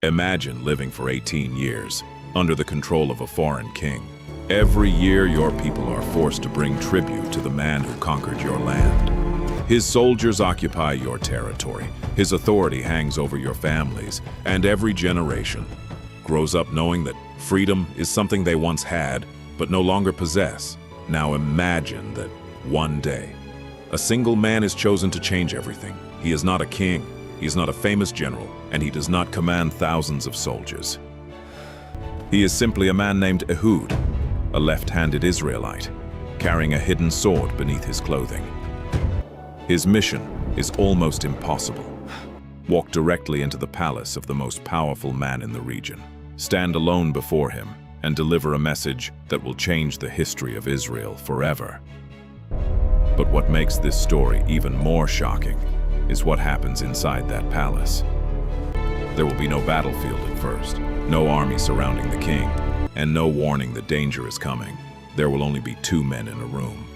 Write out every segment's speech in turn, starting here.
Imagine living for 18 years, under the control of a foreign king. Every year your people are forced to bring tribute to the man who conquered your land. His soldiers occupy your territory, his authority hangs over your families, and every generation grows up knowing that freedom is something they once had, but no longer possess. Now imagine that one day, a single man is chosen to change everything. He is not a king, he is not a famous general, and he does not command thousands of soldiers. He is simply a man named Ehud, a left-handed Israelite, carrying a hidden sword beneath his clothing. His mission is almost impossible. Walk directly into the palace of the most powerful man in the region. Stand alone before him and deliver a message that will change the history of Israel forever. But what makes this story even more shocking is what happens inside that palace. There will be no battlefield at first, no army surrounding the king, and no warning that danger is coming. There will only be two men in a room.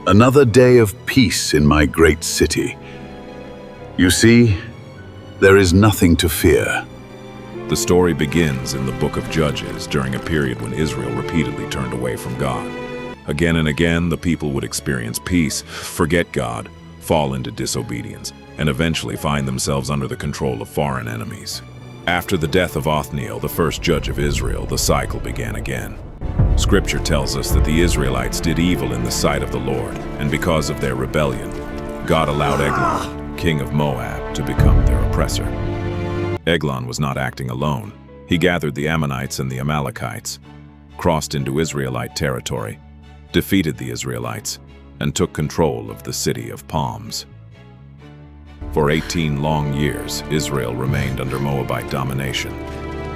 Another day of peace in my great city. You see, there is nothing to fear. The story begins in the book of Judges during a period when Israel repeatedly turned away from God. Again and again, the people would experience peace, forget God, fall into disobedience, and eventually find themselves under the control of foreign enemies. After the death of Othniel, the first judge of Israel, the cycle began again. Scripture tells us that the Israelites did evil in the sight of the Lord, and because of their rebellion, God allowed Eglon, king of Moab, to become their oppressor. Eglon was not acting alone. He gathered the Ammonites and the Amalekites, crossed into Israelite territory, defeated the Israelites, and took control of the city of Palms. For 18 long years, Israel remained under Moabite domination.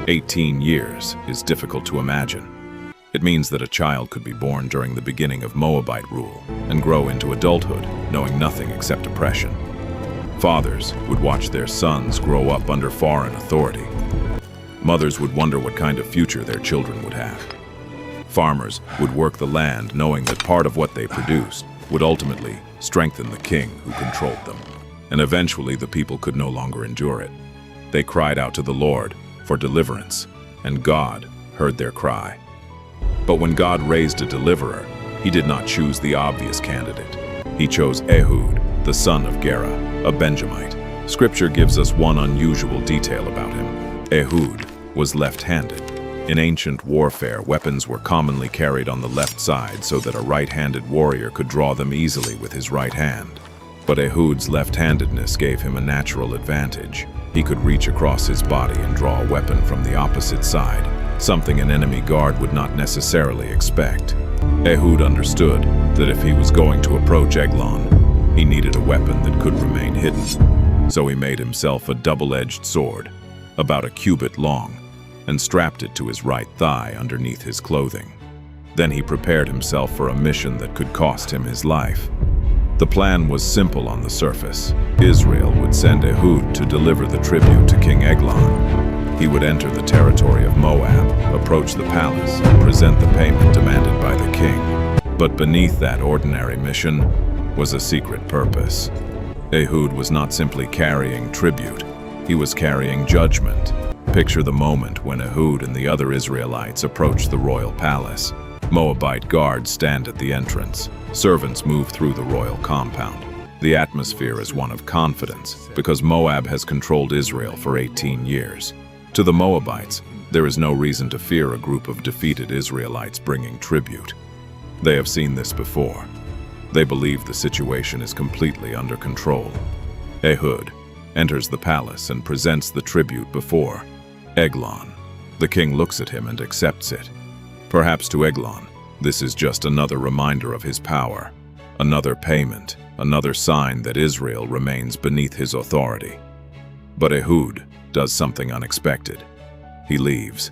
18 years is difficult to imagine. It means that a child could be born during the beginning of Moabite rule and grow into adulthood, knowing nothing except oppression. Fathers would watch their sons grow up under foreign authority. Mothers would wonder what kind of future their children would have. Farmers would work the land knowing that part of what they produced would ultimately strengthen the king who controlled them. And eventually the people could no longer endure it. They cried out to the Lord for deliverance, and God heard their cry. But when God raised a deliverer, he did not choose the obvious candidate. He chose Ehud, the son of Gera, a Benjamite. Scripture gives us one unusual detail about him. Ehud was left-handed. In ancient warfare, weapons were commonly carried on the left side so that a right-handed warrior could draw them easily with his right hand. But Ehud's left-handedness gave him a natural advantage. He could reach across his body and draw a weapon from the opposite side, something an enemy guard would not necessarily expect. Ehud understood that if he was going to approach Eglon, he needed a weapon that could remain hidden. So he made himself a double-edged sword, about a cubit long, and strapped it to his right thigh underneath his clothing. Then he prepared himself for a mission that could cost him his life. The plan was simple on the surface. Israel would send Ehud to deliver the tribute to King Eglon. He would enter the territory of Moab, approach the palace, and present the payment demanded by the king. But beneath that ordinary mission was a secret purpose. Ehud was not simply carrying tribute, he was carrying judgment. Picture the moment when Ehud and the other Israelites approach the royal palace. Moabite guards stand at the entrance. Servants move through the royal compound. The atmosphere is one of confidence, because Moab has controlled Israel for 18 years. To the Moabites, there is no reason to fear a group of defeated Israelites bringing tribute. They have seen this before. They believe the situation is completely under control. Ehud enters the palace and presents the tribute before Eglon. The king looks at him and accepts it. Perhaps to Eglon, this is just another reminder of his power, another payment, another sign that Israel remains beneath his authority. But Ehud does something unexpected. He leaves.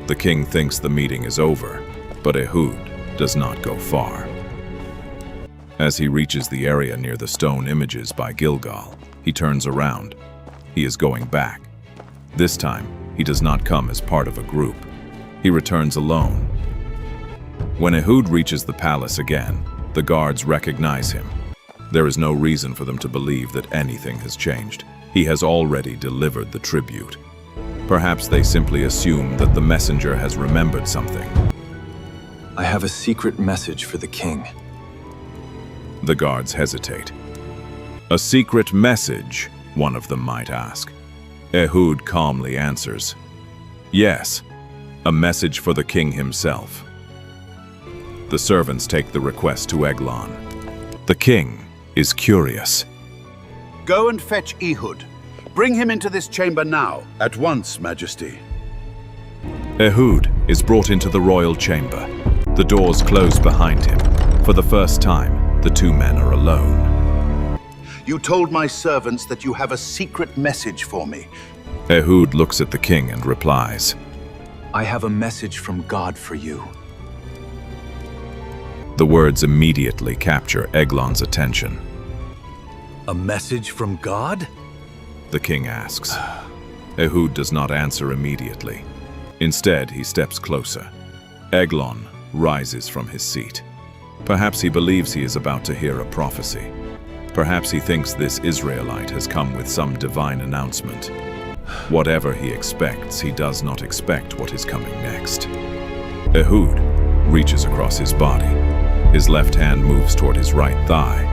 The king thinks the meeting is over, but Ehud does not go far. As he reaches the area near the stone images by Gilgal, he turns around. He is going back. This time, he does not come as part of a group. He returns alone. When Ehud reaches the palace again, the guards recognize him. There is no reason for them to believe that anything has changed. He has already delivered the tribute. Perhaps they simply assume that the messenger has remembered something. I have a secret message for the king. The guards hesitate. A secret message, one of them might ask. Ehud calmly answers, "Yes, a message for the king himself." The servants take the request to Eglon. The king is curious. Go and fetch Ehud. Bring him into this chamber now. At once, Majesty. Ehud is brought into the royal chamber. The doors close behind him. For the first time, the two men are alone. You told my servants that you have a secret message for me. Ehud looks at the king and replies, I have a message from God for you. The words immediately capture Eglon's attention. A message from God? The king asks. Ehud does not answer immediately. Instead, he steps closer. Eglon rises from his seat. Perhaps he believes he is about to hear a prophecy. Perhaps he thinks this Israelite has come with some divine announcement. Whatever he expects, he does not expect what is coming next. Ehud reaches across his body. His left hand moves toward his right thigh.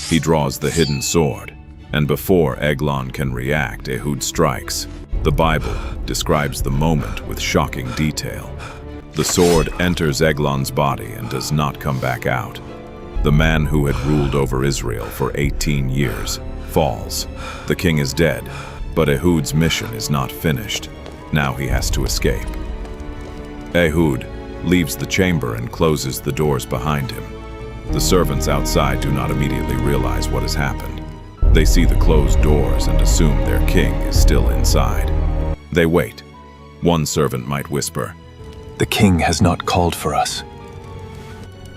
He draws the hidden sword, and before Eglon can react, Ehud strikes. The Bible describes the moment with shocking detail. The sword enters Eglon's body and does not come back out. The man who had ruled over Israel for 18 years falls. The king is dead, but Ehud's mission is not finished. Now he has to escape. Ehud leaves the chamber and closes the doors behind him. The servants outside do not immediately realize what has happened. They see the closed doors and assume their king is still inside. They wait. One servant might whisper, The king has not called for us.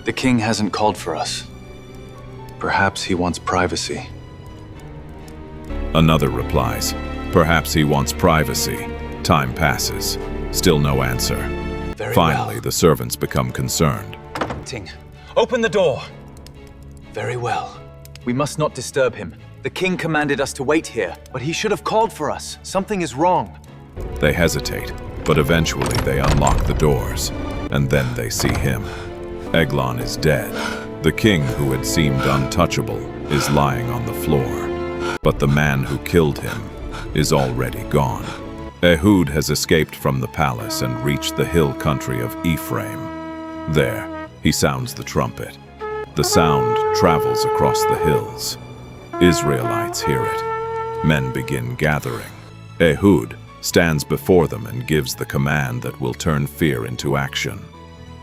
The king hasn't called for us. Perhaps he wants privacy. Another replies, Perhaps he wants privacy. Time passes. Still no answer. Finally, the servants become concerned. Ting, open the door. Very well. We must not disturb him. The king commanded us to wait here, but he should have called for us. Something is wrong. They hesitate, but eventually they unlock the doors, and then they see him. Eglon is dead. The king, who had seemed untouchable, is lying on the floor. But the man who killed him is already gone. Ehud has escaped from the palace and reached the hill country of Ephraim. There, he sounds the trumpet. The sound travels across the hills. Israelites hear it. Men begin gathering. Ehud stands before them and gives the command that will turn fear into action.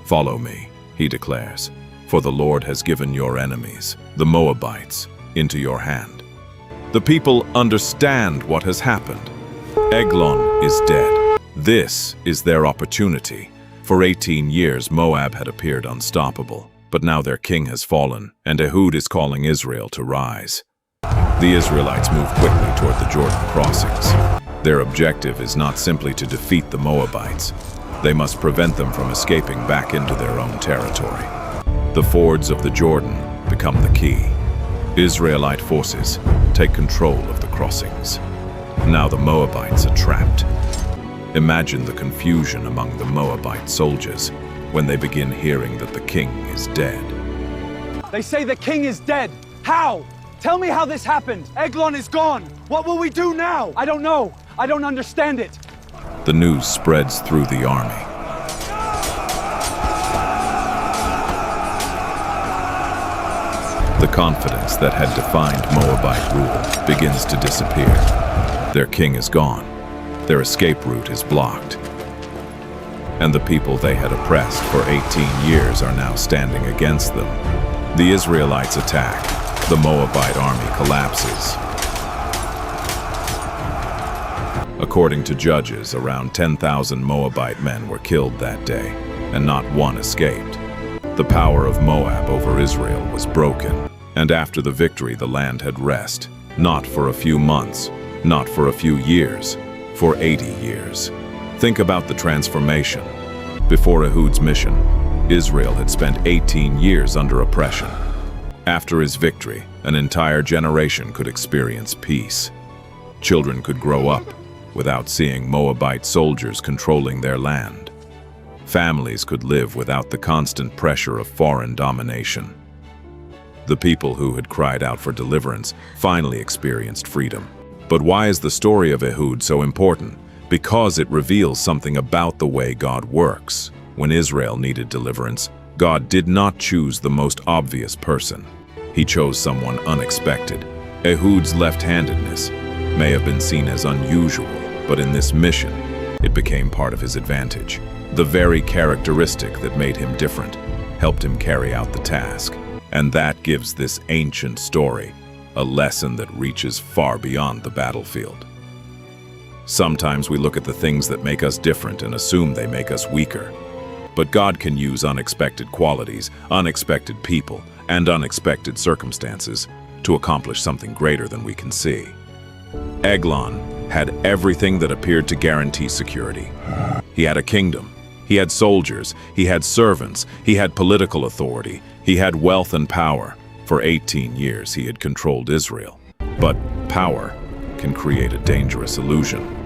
Follow me, he declares, for the Lord has given your enemies, the Moabites, into your hand. The people understand what has happened. Eglon is dead. This is their opportunity. For 18 years, Moab had appeared unstoppable, but now their king has fallen, and Ehud is calling Israel to rise. The Israelites move quickly toward the Jordan crossings. Their objective is not simply to defeat the Moabites. They must prevent them from escaping back into their own territory. The fords of the Jordan become the key. Israelite forces take control of the crossings. Now the Moabites are trapped. Imagine the confusion among the Moabite soldiers when they begin hearing that the king is dead. They say the king is dead. How? Tell me how this happened. Eglon is gone. What will we do now? I don't know. I don't understand it. The news spreads through the army. The confidence that had defined Moabite rule begins to disappear. Their king is gone. Their escape route is blocked. And the people they had oppressed for 18 years are now standing against them. The Israelites attack. The Moabite army collapses. According to judges, around 10,000 Moabite men were killed that day, and not one escaped. The power of Moab over Israel was broken, and after the victory the land had rest, not for a few months, not for a few years, for 80 years. Think about the transformation. Before Ehud's mission, Israel had spent 18 years under oppression. After his victory, an entire generation could experience peace. Children could grow up, without seeing Moabite soldiers controlling their land. Families could live without the constant pressure of foreign domination. The people who had cried out for deliverance finally experienced freedom. But why is the story of Ehud so important? Because it reveals something about the way God works. When Israel needed deliverance, God did not choose the most obvious person. He chose someone unexpected. Ehud's left-handedness may have been seen as unusual, but in this mission, it became part of his advantage. The very characteristic that made him different helped him carry out the task. And that gives this ancient story a lesson that reaches far beyond the battlefield. Sometimes we look at the things that make us different and assume they make us weaker. But God can use unexpected qualities, unexpected people, and unexpected circumstances to accomplish something greater than we can see. Eglon had everything that appeared to guarantee security. He had a kingdom. He had soldiers. He had servants. He had political authority. He had wealth and power. For 18 years, he had controlled Israel. But power can create a dangerous illusion.